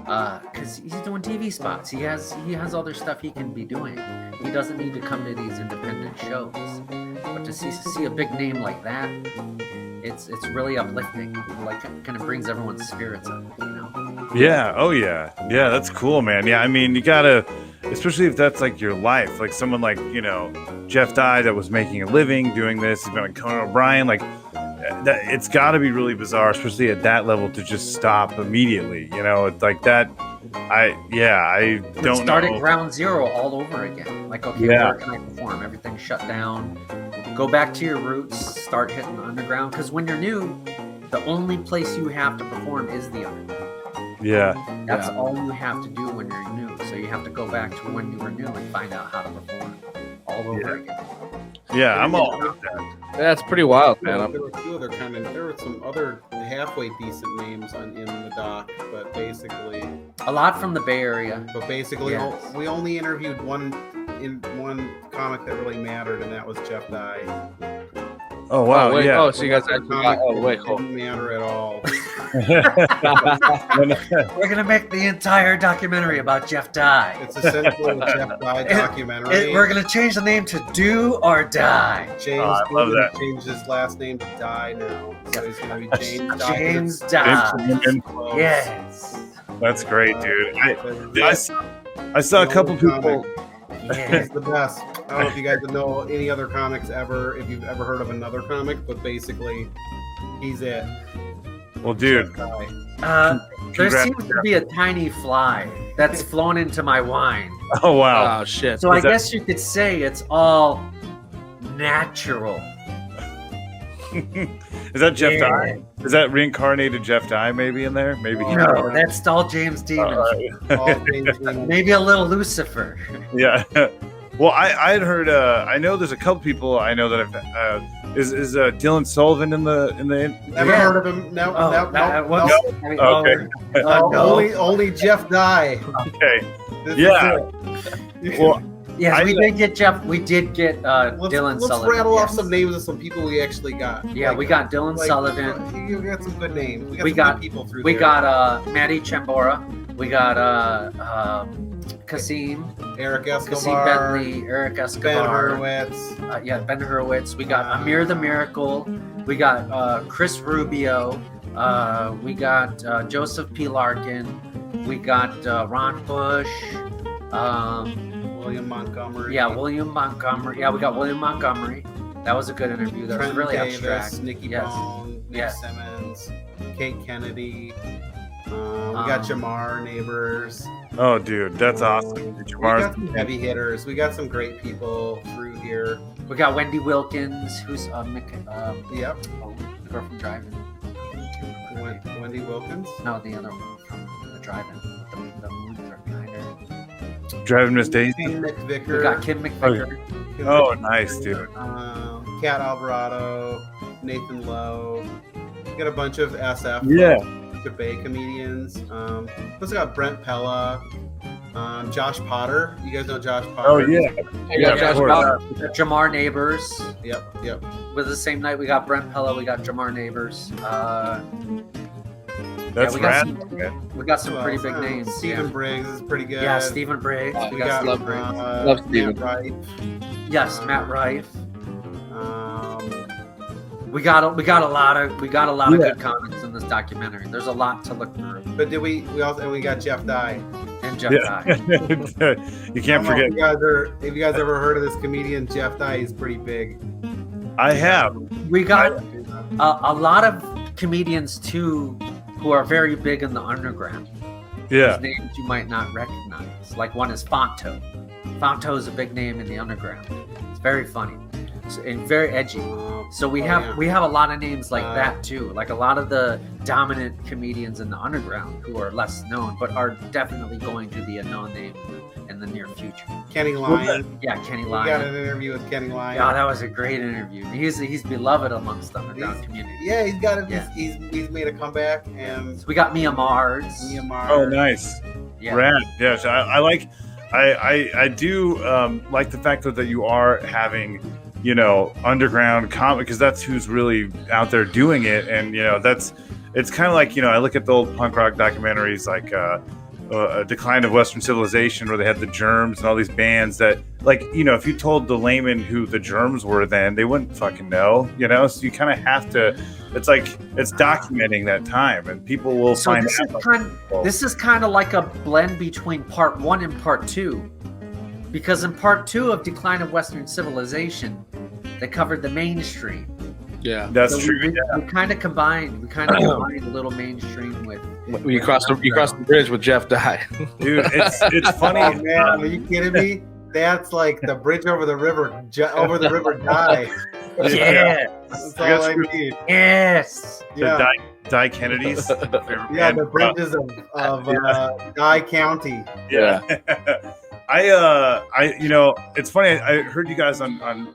because he's doing TV spots. He has other stuff he can be doing. He doesn't need to come to these independent shows. But to see a big name like that, it's really uplifting. Like kind of brings everyone's spirits up, Yeah. Oh, yeah. Yeah, that's cool, man. Yeah, I mean, you gotta, especially if that's like your life, like someone like Jeff Dye that was making a living doing this. He's been on Conan O'Brien, like. It's got to be really bizarre, especially at that level, to just stop immediately. It's like that. I don't know. Start at ground zero all over again. Like, okay, where can I perform? Everything's shut down. Go back to your roots. Start hitting the underground. Because when you're new, the only place you have to perform is the underground. Yeah. That's all you have to do when you're new. So you have to go back to when you were new and find out how to perform all over again. Yeah, I'm all about that. That's pretty wild, man. There were two other there were some other halfway decent names in the doc, but basically a lot from the Bay Area. But basically, we only interviewed one comic that really mattered, and that was Jeff Dye. Oh wow! Oh, wait, yeah. Oh, so you guys actually got? Oh wait, cool. Didn't matter at all. We're gonna make the entire documentary about Jeff Dye. It's essentially a Jeff Dye documentary. We're gonna change the name to Do or Die. James I love that. changed his last name to Dye now, so he's gonna be James Dye. James Dye. Yes. That's great, dude. I saw a couple people. He's the best. I don't know if you guys know any other comics ever, if you've ever heard of another comic, but basically, he's it. Well, dude. There seems to be a tiny fly that's flown into my wine. Oh, wow. Oh, shit. So I guess you could say it's all natural. Is that Jeff Dye? Is that reincarnated Jeff Dye maybe in there? Maybe. No, that's all James Demon. Maybe a little Lucifer. Yeah. Well, I had heard. I know there's a couple people I know that have. Is Dylan Sullivan in the? Never heard of him. No. Okay. Only Jeff Dye. Okay. Well. Yes, we did get Jeff. We did get Dylan Sullivan. Let's rattle off some names of some people we actually got. Yeah, we got Dylan Sullivan. You got some good names. We got good people through We there. got Matty Chambora. We got Kasim. Eric Escobar. Kasim Bentley. Eric Escobar. Ben Hurwitz. Ben Hurwitz. We got Amir the Miracle. We got Chris Rubio. We got Joseph P. Larkin. We got Ron Bush. William Montgomery. Yeah, William Montgomery. Yeah, we got William Montgomery. That was a good interview. That was really Davis, abstract. Nicky Bone, Nick Simmons, Kate Kennedy. We got Jamar Neighbors. Oh, dude, that's awesome. We got some heavy hitters. We got some great people through here. We got Wendy Wilkins, who's yep. the girl from Driving. Wendy Wilkins? No, the other one from the Driving. The movies are behind her. Driving Miss Daisy. Kim McVicker. We got Kim McVicker. Oh, nice, dude. Kat Alvarado, Nathan Lowe. We got a bunch of SF. The Bay comedians. We also got Brent Pella, Josh Potter. You guys know Josh Potter? Oh yeah, Josh Potter. Jamar Neighbors. Yep. With the same night, we got Brent Pella. We got Jamar Neighbors. That's rad. We got some pretty big names. Stephen Briggs is pretty good. Yeah, Stephen Briggs. We got Love Stephen. Matt Wright. Yes, Matt Wright. We got a lot of good comics in this documentary. There's a lot to look through. But we got Jeff Dye and Jeff Dye. You can't forget. If you guys ever heard of this comedian Jeff Dye, he's pretty big. I have. We got a lot of comedians too who are very big in the underground. Yeah. Whose names you might not recognize. Like one is Fonto. Fonto is a big name in the underground. It's very funny and very edgy. So we have a lot of names like that too. Like a lot of the dominant comedians in the underground who are less known, but are definitely going to be a known name in the near future. Kenny Lyon. Yeah, Kenny Lyon. We got an interview with Kenny Lyon. Yeah, that was a great interview. He's beloved amongst the underground community. Yeah, he's made a comeback, and so we got Mia Mars. Oh, nice. Yeah. Rad. Yes, I do like the fact that you are having, underground comic, because that's who's really out there doing it. And, it's kind of like, I look at the old punk rock documentaries like A Decline of Western Civilization, where they had the Germs and all these bands that, like, if you told the layman who the Germs were then, they wouldn't fucking know, so you kind of have to, it's like, it's documenting that time, and people will find out. This is kind of like a blend between part 1 and part 2. Because in part 2 of Decline of Western Civilization, they covered the mainstream. Yeah, that's so true. We kind of combined. A little mainstream with. You crossed the bridge with Jeff Dye, dude. It's funny. Oh, man, are you kidding me? That's like the bridge over the river Dye. That's I all I got need. Yes. Yeah. Die Kennedy's. Yeah, the bridges of Guy County. Yeah. It's funny. I heard you guys on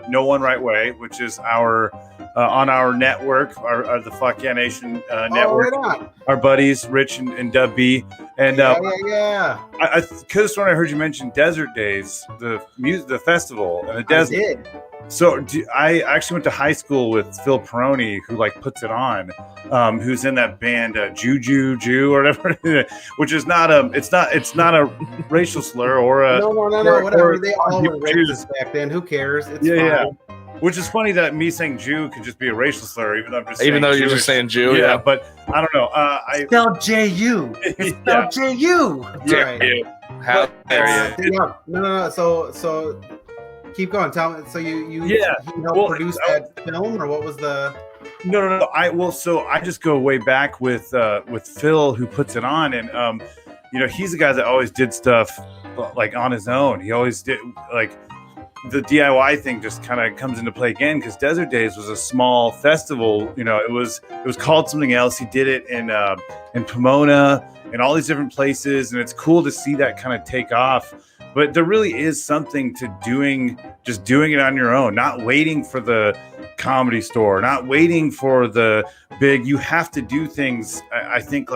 No One Right Way, which is our on our network, our the Fuck Yeah Nation network. Right on. Our buddies, Rich and Dub B, and yeah. I could have sworn I heard you mention Desert Days, the festival, and the desert. I did. So I actually went to high school with Phil Peroni, who puts it on, who's in that band Juju Jew or whatever, which is not it's not a racial slur or a No, whatever. They all were racist back then. Who cares? It's fine. Yeah. Which is funny that me saying Jew could just be a racial slur, even though I'm just Even though you're Jewish. just saying Jew, yeah. But I don't know. I spelled J-U. It's spelled J-U. Right. How dare you? No. So keep going. Tell me. So you helped produce that film, or what was the? No. I just go way back with Phil, who puts it on, and he's the guy that always did stuff on his own. He always did the DIY thing just kind of comes into play again because Desert Days was a small festival. It was called something else. He did it in Pomona and all these different places, and it's cool to see that kind of take off. But there really is something to doing it on your own, not waiting for the Comedy Store, not waiting for the big. You have to do things. I think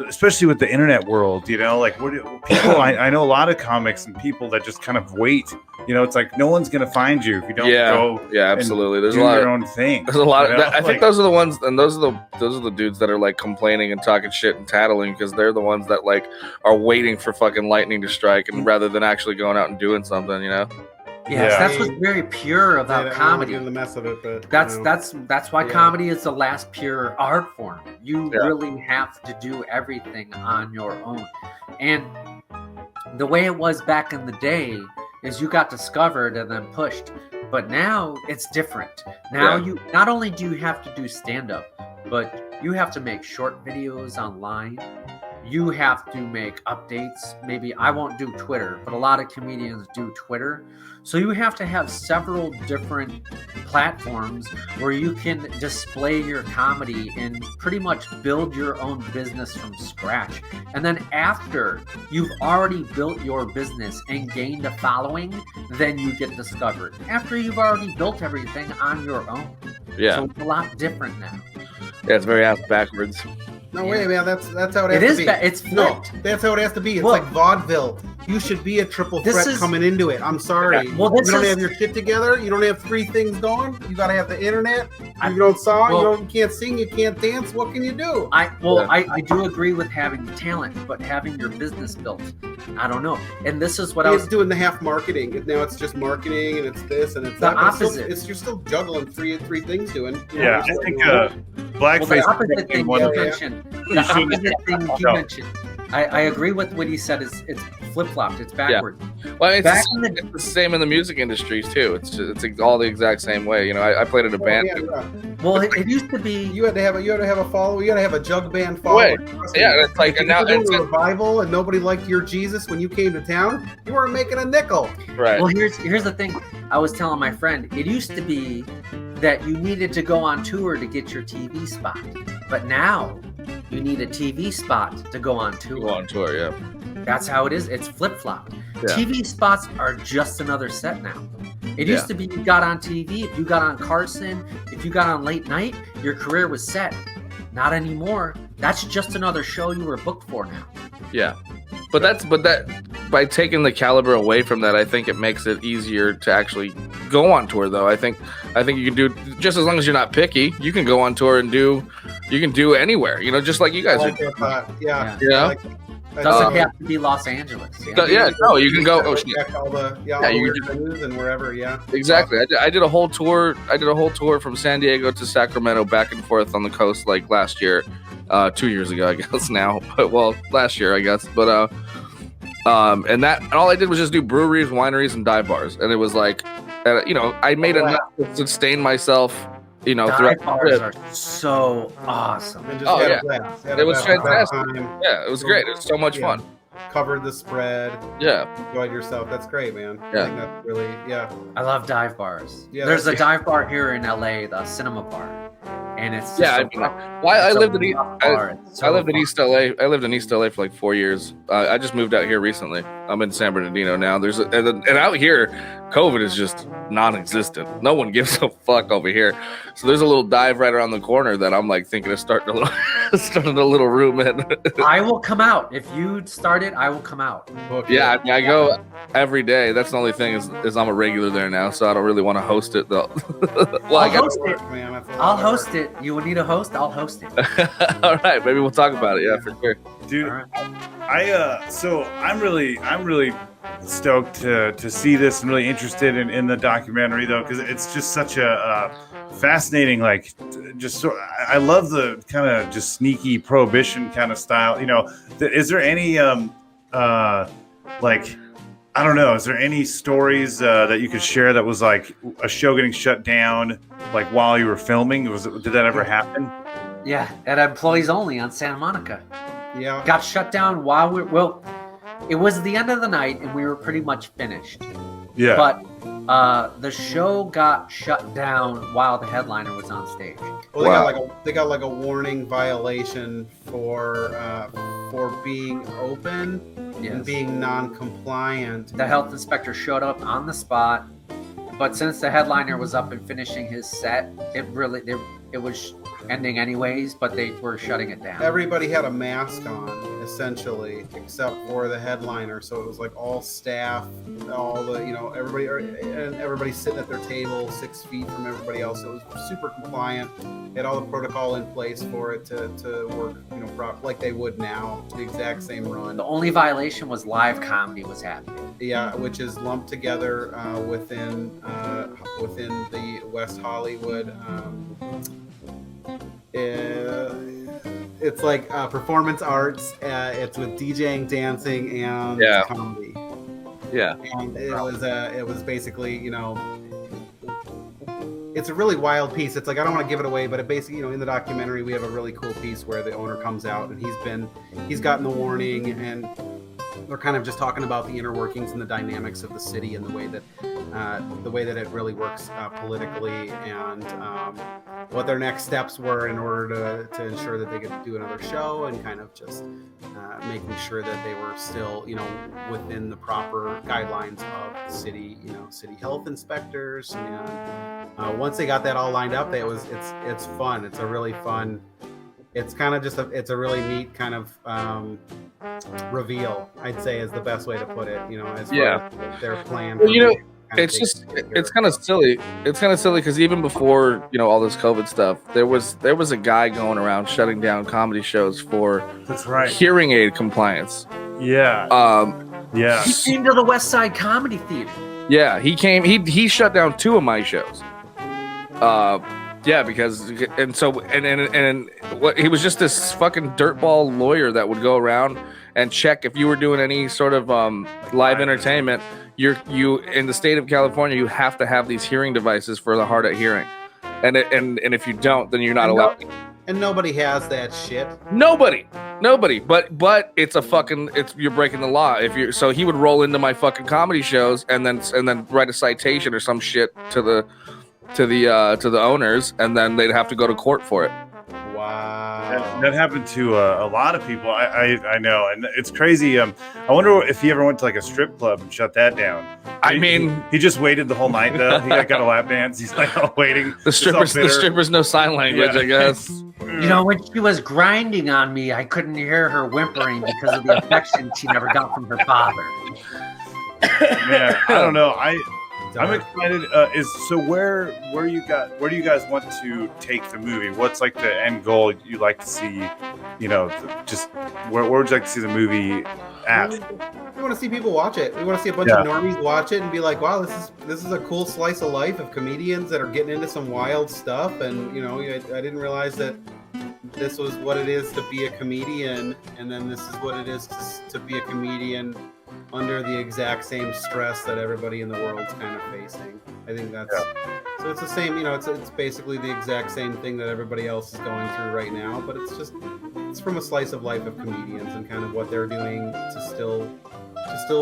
especially with the internet world, people. I know a lot of comics and people that just kind of wait. It's no one's gonna find you if you don't go. Yeah, absolutely. There's do a lot your own thing. There's a lot. I think those are the ones, and those are the dudes that are complaining and talking shit and tattling because they're the ones that are waiting for fucking lightning to strike, and rather than actually going out and doing something, Yes, that's what's very pure about comedy. The mess of it, but that's why comedy is the last pure art form. You really have to do everything on your own. And the way it was back in the day is you got discovered and then pushed. But now it's different. Now you not only do you have to do stand-up, but you have to make short videos online. You have to make updates. Maybe I won't do Twitter, but a lot of comedians do Twitter. So you have to have several different platforms where you can display your comedy and pretty much build your own business from scratch. And then after you've already built your business and gained a following, then you get discovered. After you've already built everything on your own. Yeah. So it's a lot different now. Yeah, it's very ass backwards. No way, man. That's how it has to be. It's flipped. No, that's how it has to be. It's like vaudeville. You should be a triple threat coming into it. I'm sorry. Yeah. Well, you don't have your shit together. You don't have three things going. You got to have the internet. You don't song. You can't sing. You can't dance. What can you do? I do agree with having talent, but having your business built, I don't know. And this is what I was doing the half marketing. Now it's just marketing, and it's this, and it's the that. opposite. You're still juggling three things doing. I think blackface. The opposite thing you mentioned. The opposite thing you mentioned. I agree with what he said. It's flip-flopped. It's backward. Yeah. Well, it's the same in the music industries too. It's all the exact same way. I played in a band. Well, it used to be you had to have a follower. You had to have a jug band follower. Yeah, it's like and now it's a revival, and nobody liked your Jesus when you came to town. You weren't making a nickel. Right. Well, here's the thing. I was telling my friend. It used to be that you needed to go on tour to get your TV spot, but now you need a TV spot to go on tour. Go on tour, yeah. That's how it is. It's flip-flopped. Yeah. TV spots are just another set now. It used to be you got on TV, if you got on Carson, if you got on Late Night, your career was set. Not anymore. That's just another show you were booked for now. Yeah. But that by taking the caliber away from that, I think it makes it easier to actually go on tour though. I think you can do, just as long as you're not picky, you can go on tour and you can do anywhere, just like you guys are. Yeah. It doesn't have to be Los Angeles. No, you can go. You can and wherever. Yeah, exactly. I did a whole tour. From San Diego to Sacramento, back and forth on the coast, last year, 2 years ago, I guess now. But last year, I guess. But and all I did was just do breweries, wineries, and dive bars, and it was I made enough to sustain myself. Dive bars are so awesome. It was fantastic. Yeah, it was great. It was so much fun. covered the spread. Yeah. Enjoyed yourself. That's great, man. Yeah. I think that's really, yeah. I love dive bars. Yeah, There's a that's- dive bar here in LA, the Cinema Bar, and it's just Yeah, I lived in I lived in East LA. I lived in East LA for like 4 years. I just moved out here recently. I'm in San Bernardino now. And out here, COVID is just non-existent. No one gives a fuck over here. So there's a little dive right around the corner that I'm like thinking of starting a little room in. I will come out if you start it. I will come out. Yeah, I mean, I go every day. That's the only thing is I'm a regular there now, so I don't really want to host it though. Well, I'll host it. Man, that's a lot I'll of host work. it. You will need a host. I'll host it. All right, maybe we'll talk about it. Yeah, for sure. Dude, All right. so I'm really stoked to see this and really interested in the documentary though, because it's just such a fascinating, like, just so I love the kind of just sneaky prohibition kind of style. You know, is there any like, I don't know, is there any stories that you could share that was like a show getting shut down like while you were filming? Did that ever happen? Yeah, at Employees Only on Santa Monica. Yeah. Got shut down while it was the end of the night and we were pretty much finished. Yeah. But the show got shut down while the headliner was on stage. Well, they got like a warning violation for being open and being non-compliant. The health inspector showed up on the spot, but since the headliner was up and finishing his set, it was ending anyways, but they were shutting it down. Everybody had a mask on, essentially, except for the headliner. So it was like all staff, all the, everybody sitting at their table 6 feet from everybody else. So it was super compliant. They had all the protocol in place for it to work, like they would now, the exact same run. The only violation was live comedy was happening. Yeah, which is lumped together within the West Hollywood. It's like performance arts. It's with DJing, dancing, and comedy. Yeah, and it was basically, it's a really wild piece. It's like, I don't want to give it away, but it basically, in the documentary we have a really cool piece where the owner comes out and he's gotten the warning, and they're kind of just talking about the inner workings and the dynamics of the city and the way that it really works politically, and what their next steps were in order to ensure that they could do another show, and kind of just making sure that they were still, within the proper guidelines of the city, city health inspectors. And once they got that all lined up, it's fun. It's a really fun. It's kind of just it's a really neat kind of reveal, I'd say, is the best way to put it. As far as their plan. Well, it's kind of silly. It's kind of silly because even before all this COVID stuff, there was a guy going around shutting down comedy shows for hearing aid compliance. Yeah. Yeah. He came to the West Side Comedy Theater. Yeah, he came. He shut down 2 of my shows. Yeah, because he was just this fucking dirtball lawyer that would go around and check if you were doing any sort of live entertainment. You in the state of California, you have to have these hearing devices for the hard of hearing, and if you don't, then you're not allowed. And nobody has that shit. Nobody. But it's you're breaking the law so he would roll into my fucking comedy shows and then write a citation or some shit to the owners, and then they'd have to go to court for it. Wow. That happened to a lot of people. I know, and it's crazy. I wonder if he ever went to like a strip club and shut that down. He just waited the whole night though. He got a lap dance. He's like waiting. The strippers know sign language, I guess. When she was grinding on me, I couldn't hear her whimpering because of the affection she never got from her father. Man, I don't know. I'm excited. Where do you guys want to take the movie? What's like the end goal you like to see? Just where would you like to see the movie at? We want to see people watch it. We want to see a bunch of normies watch it and be like, "Wow, this is a cool slice of life of comedians that are getting into some wild stuff." And I didn't realize that this was what it is to be a comedian, and then this is what it is to be a comedian under the exact same stress that everybody in the world's kind of facing. I think that's so. It's the same, it's basically the exact same thing that everybody else is going through right now, but it's it's from a slice of life of comedians and kind of what they're doing to still.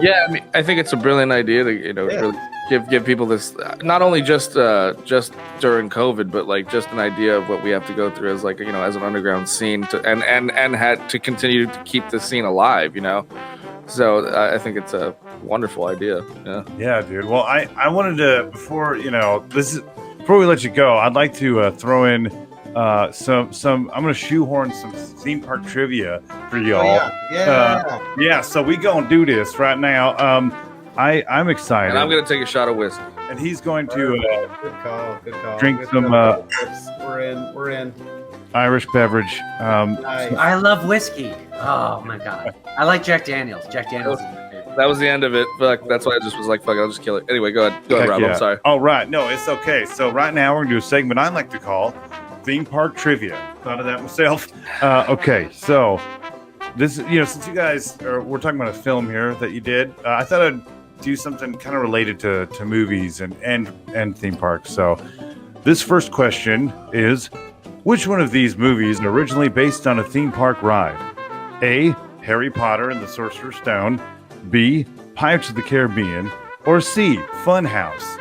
Yeah, I mean, I think it's a brilliant idea to really give people this, not only just during COVID, but like just an idea of what we have to go through as like as an underground scene and had to continue to keep the scene alive. So I think it's a wonderful idea. Yeah, dude. Well, I wanted to before we let you go, I'd like to throw in some. I'm gonna shoehorn some theme park trivia for y'all. Yeah. So we gonna do this right now. I'm excited. And I'm gonna take a shot of whiskey. And he's going to good call. drink some We're in. Irish beverage. Nice. I love whiskey. Oh my god. I like Jack Daniels. Jack Daniels is my favorite. That was the end of it. Fuck, that's why I just was like, fuck it, I'll just kill it. Anyway, go ahead, Rob. Yeah. I'm sorry. Oh, right. No, it's okay. So right now we're gonna do a segment I like to call theme park trivia. Thought of that myself. Okay, so this, since you guys we're talking about a film here that you did, I thought I'd do something kind of related to movies and theme parks. So this first question is, which one of these movies is originally based on a theme park ride? A, Harry Potter and the Sorcerer's Stone, B, Pirates of the Caribbean, or C, Funhouse?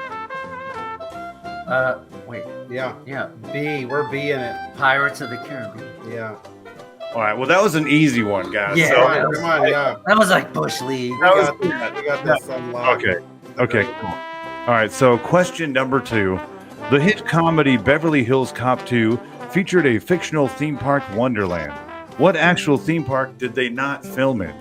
Wait. Yeah. B. We're B in it. Pirates of the Caribbean. Yeah. All right. Well, that was an easy one, guys. Yeah. So, Come on. Yeah. That was like Bush League. We got this unlocked. Okay. Cool. All right. So, question number 2: the hit comedy Beverly Hills Cop 2 featured a fictional theme park Wonderland. What actual theme park did they not film in?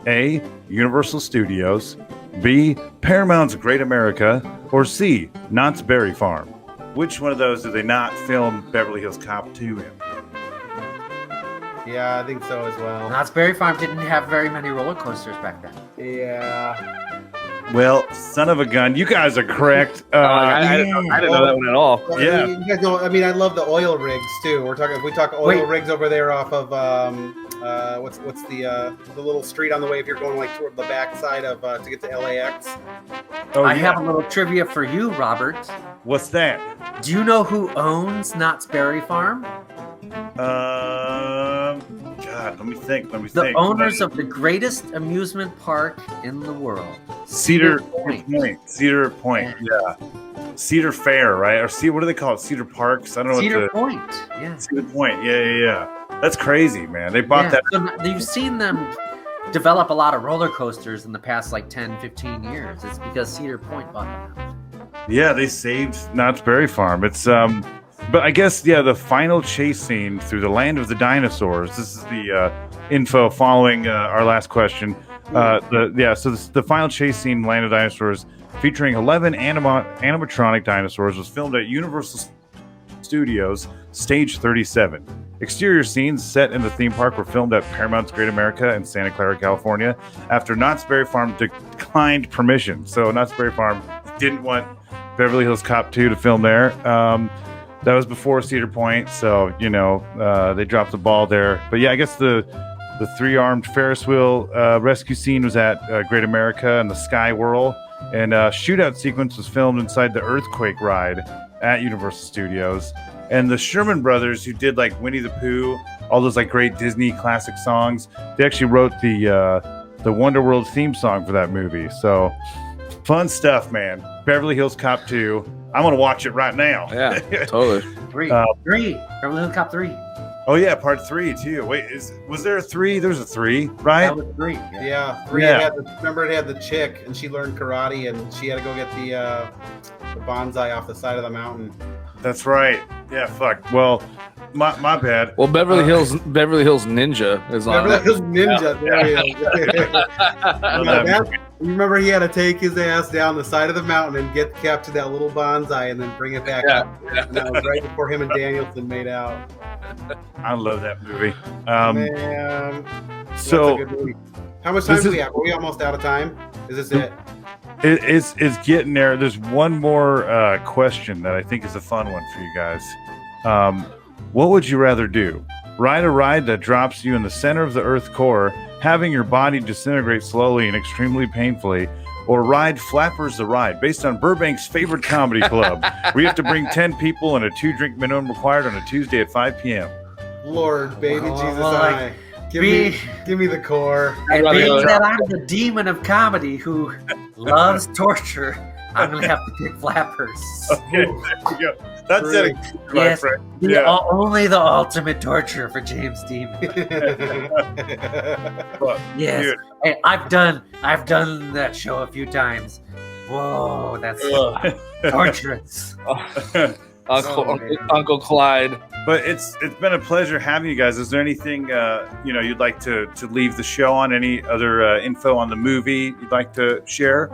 A, Universal Studios, B, Paramount's Great America, or C, Knott's Berry Farm? Which one of those did they not film Beverly Hills Cop 2 in? Yeah, I think so as well. Knott's Berry Farm didn't have very many roller coasters back then. Yeah. Well, son of a gun, you guys are correct. I didn't know that one at all. Well, Yeah. you guys know, I love the oil rigs too. If we talk oil rigs over there off of what's the little street on the way if you're going like toward the backside of to get to LAX. I have a little trivia for you, Robert. What's that? Do you know who owns Knott's Berry Farm? God, let me think. The owners of the greatest amusement park in the world, Cedar Point. Cedar Point, yeah. Cedar Fair, right? Or what do they call it? Cedar Parks? I don't know. Cedar Point, yeah. Cedar Point, yeah. That's crazy, man. They bought that. So you've seen them develop a lot of roller coasters in the past like 10, 15 years. It's because Cedar Point bought them out. Yeah, they saved Knott's Berry Farm. It's but I guess the final chase scene through the land of the dinosaurs. This is the info following our last question. So the final chase scene, Land of Dinosaurs, featuring 11 animatronic dinosaurs, was filmed at Universal Studios, Stage 37. Exterior scenes set in the theme park were filmed at Paramount's Great America in Santa Clara, California, after Knott's Berry Farm declined permission. So Knott's Berry Farm didn't want Beverly Hills Cop 2 to film there. That was before Cedar Point, so they dropped the ball there. But yeah, I guess the three-armed Ferris wheel rescue scene was at Great America and the Sky Whirl, and shootout sequence was filmed inside the Earthquake ride at Universal Studios. And the Sherman Brothers, who did like Winnie the Pooh, all those like great Disney classic songs, they actually wrote the Wonder World theme song for that movie. So fun stuff, man. Beverly Hills Cop 2. I'm gonna watch it right now. Yeah, totally. Three. Beverly Hills Cop 3. Oh yeah, part 3 too. Wait, was there a 3? There's a 3, right? That was 3. Yeah, 3. Yeah. Remember, it had the chick, and she learned karate, and she had to go get the bonsai off the side of the mountain. That's right. Yeah, fuck. Well, my bad. Well, Beverly Hills Ninja is on Beverly it. Hills Ninja. There he is. You remember he had to take his ass down the side of the mountain and get kept to that little bonsai and then bring it back up. And that was right before him and Danielson made out. I love that movie. Man, so that's a good movie. How much time do we have? Are we almost out of time? Is this it? It's getting there. There's one more question that I think is a fun one for you guys. What would you rather do? Ride a ride that drops you in the center of the Earth core, having your body disintegrate slowly and extremely painfully, or ride Flappers the Ride, based on Burbank's favorite comedy club, where you have to bring 10 people and a 2-drink minimum required on a Tuesday at 5 p.m. Lord, baby, Jesus, Give me the core. And being that I'm the demon of comedy who loves torture, I'm gonna have to pick Flappers. Okay, there you go. That's it, my Yes, friend. only the ultimate torture for James Demon. Yes, Dude. hey, I've done that show a few times. Whoa, that's torturous. Uncle Clyde. But it's been a pleasure having you guys. Is there anything you'd like to leave the show on? Any other info on the movie you'd like to share?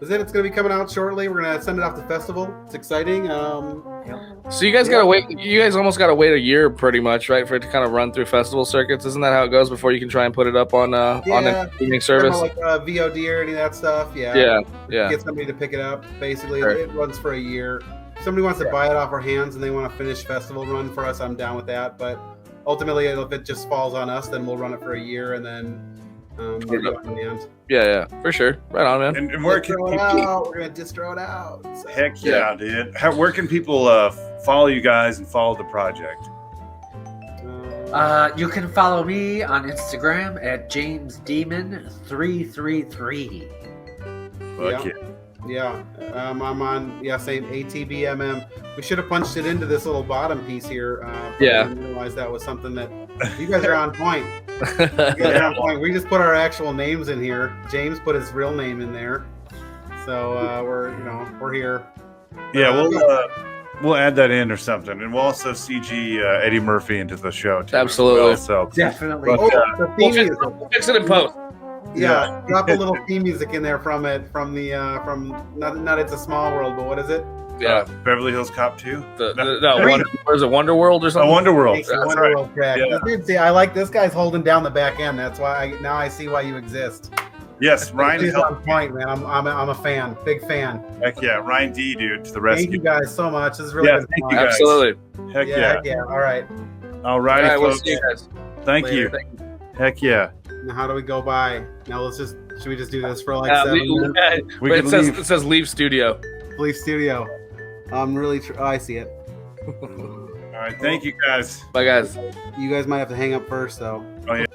It's going to be coming out shortly. We're going to send it off to festival. It's exciting. So you guys gotta wait. You guys almost gotta wait a year, pretty much, right, for it to kind of run through festival circuits. Isn't that how it goes before you can try and put it up on a streaming service? Like VOD or any of that stuff. Yeah. Get somebody to pick it up. Basically, Right. It runs for a year. If somebody wants to buy it off our hands and they want to finish festival run for us, I'm down with that. But ultimately, if it just falls on us, then we'll run it for a year and then we'll do it on demand. Yeah, for sure. Right on, man. And where can people? We're gonna distro it out. So. Heck yeah, dude! Where can people follow you guys and follow the project? You can follow me on Instagram at JamesDemon333. Fuck yeah. Yeah, I'm on, same ATBMM. We should have punched it into this little bottom piece here. I didn't realize that was something that you guys are on point. We just put our actual names in here. James put his real name in there. So we're here. Yeah, we'll add that in or something, and we'll also CG Eddie Murphy into the show too. Absolutely. So Definitely. The theme music. We'll fix it in post. Yeah, drop a little theme music in there from not It's a Small World, but what is it? Yeah, Beverly Hills Cop 2. What is it, Wonderworld or something? Wonderworld. Thanks, Wonderworld track. Dude, see, I like this guy's holding down the back end. That's why now I see why you exist. Yes, Ryan. He's on point, man. I'm a fan, big fan. Heck yeah, Ryan D, dude, to the rescue. Thank you guys so much. This is really been thank fun. you guys. Absolutely. Heck yeah. All right. All righty, We'll folks. see you guys. Thank Later. you. Heck yeah. Now, how do we go by? Now should we just do this for like 7 leave, minutes? We but can it says leave. it says leave studio. Leave studio. I'm really. I see it. All right, thank you guys. Bye, guys. You guys might have to hang up first, though. Oh yeah.